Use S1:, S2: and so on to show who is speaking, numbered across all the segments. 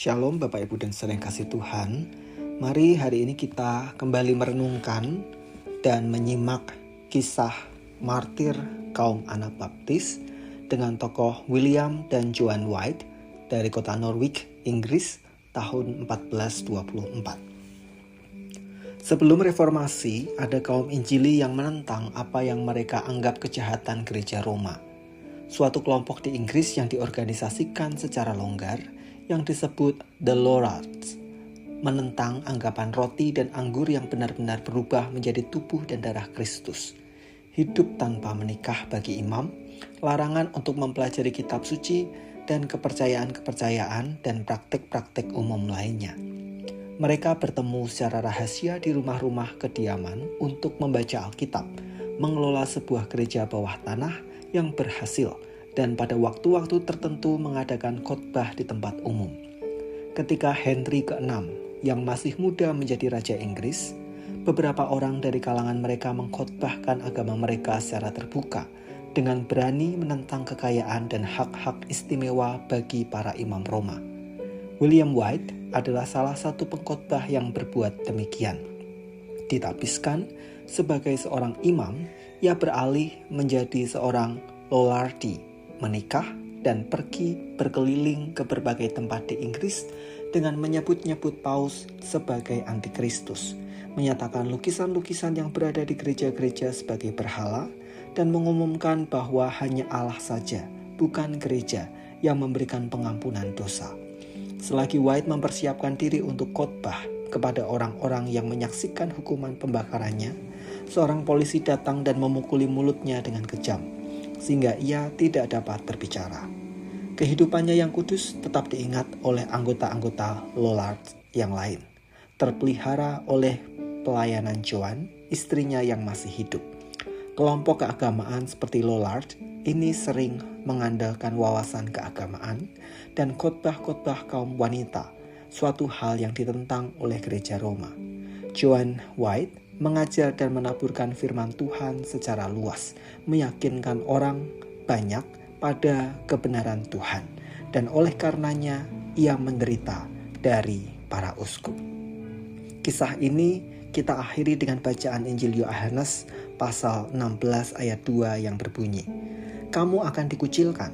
S1: Shalom Bapak Ibu dan saudara yang kasih Tuhan. Mari hari ini kita kembali merenungkan dan menyimak kisah martir kaum Anabaptis dengan tokoh William dan Joan White dari kota Norwich, Inggris tahun 1424. Sebelum reformasi, ada kaum Injili yang menentang apa yang mereka anggap kejahatan gereja Roma. Suatu kelompok di Inggris yang diorganisasikan secara longgar yang disebut The Lollards menentang anggapan roti dan anggur yang benar-benar berubah menjadi tubuh dan darah Kristus, hidup tanpa menikah bagi imam, larangan untuk mempelajari kitab suci, dan kepercayaan-kepercayaan dan praktik-praktik umum lainnya. Mereka bertemu secara rahasia di rumah-rumah kediaman untuk membaca Alkitab, mengelola sebuah gereja bawah tanah yang berhasil, dan pada waktu-waktu tertentu mengadakan khotbah di tempat umum. Ketika Henry ke-6 yang masih muda menjadi Raja Inggris, beberapa orang dari kalangan mereka mengkhotbahkan agama mereka secara terbuka dengan berani menentang kekayaan dan hak-hak istimewa bagi para imam Roma. William White adalah salah satu pengkhotbah yang berbuat demikian. Ditapiskan sebagai seorang imam, ia beralih menjadi seorang Lollardi, menikah dan pergi berkeliling ke berbagai tempat di Inggris dengan menyebut-nyebut Paus sebagai antikristus, menyatakan lukisan-lukisan yang berada di gereja-gereja sebagai berhala, dan mengumumkan bahwa hanya Allah saja, bukan gereja, yang memberikan pengampunan dosa. Selagi White mempersiapkan diri untuk khotbah kepada orang-orang yang menyaksikan hukuman pembakarannya, seorang polisi datang dan memukuli mulutnya dengan kejam, sehingga ia tidak dapat berbicara. Kehidupannya yang kudus tetap diingat oleh anggota-anggota Lollard yang lain, terpelihara oleh pelayanan Joan, istrinya yang masih hidup. Kelompok keagamaan seperti Lollard ini sering mengandalkan wawasan keagamaan dan khotbah-khotbah kaum wanita, suatu hal yang ditentang oleh gereja Roma. Joan White mengajar dan menaburkan firman Tuhan secara luas, meyakinkan orang banyak pada kebenaran Tuhan, dan oleh karenanya ia menderita dari para uskup. Kisah ini kita akhiri dengan bacaan Injil Yohanes pasal 16 ayat 2 yang berbunyi, "Kamu akan dikucilkan,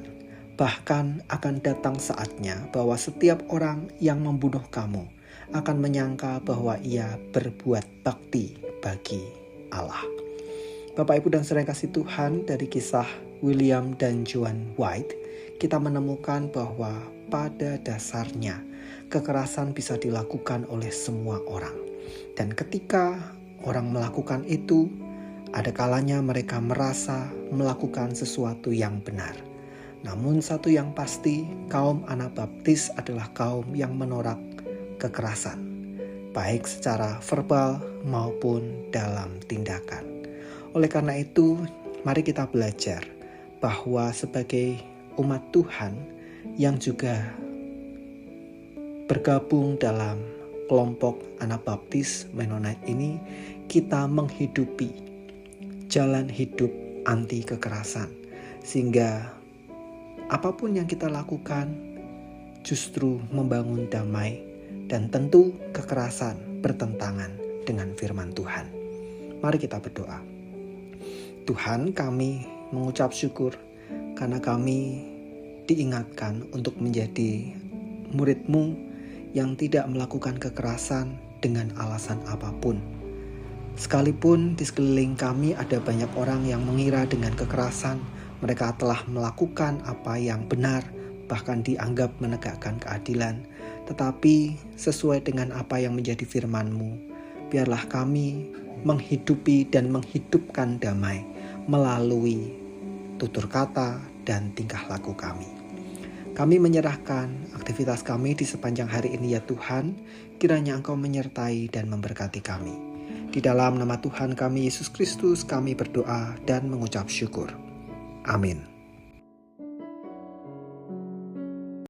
S1: bahkan akan datang saatnya bahwa setiap orang yang membunuh kamu akan menyangka bahwa ia berbuat bakti bagi Allah." Bapak Ibu dan saudara yang kasih Tuhan, dari kisah William dan Joan White, kita menemukan bahwa pada dasarnya kekerasan bisa dilakukan oleh semua orang. Dan ketika orang melakukan itu, ada kalanya mereka merasa melakukan sesuatu yang benar. Namun satu yang pasti, kaum Anabaptis adalah kaum yang menolak kekerasan, baik secara verbal maupun dalam tindakan. Oleh karena itu, mari kita belajar bahwa sebagai umat Tuhan yang juga bergabung dalam kelompok Anabaptis Mennonite ini, kita menghidupi jalan hidup anti kekerasan, sehingga apapun yang kita lakukan justru membangun damai, dan tentu kekerasan bertentangan dengan firman Tuhan. Mari kita berdoa. Tuhan, kami mengucap syukur karena kami diingatkan untuk menjadi murid-Mu yang tidak melakukan kekerasan dengan alasan apapun. Sekalipun di sekeliling kami ada banyak orang yang mengira dengan kekerasan mereka telah melakukan apa yang benar, bahkan dianggap menegakkan keadilan, tetapi sesuai dengan apa yang menjadi firman-Mu, biarlah kami menghidupi dan menghidupkan damai melalui tutur kata dan tingkah laku kami. Kami menyerahkan aktivitas kami di sepanjang hari ini ya Tuhan, kiranya Engkau menyertai dan memberkati kami. Di dalam nama Tuhan kami Yesus Kristus kami berdoa dan mengucap syukur. Amin.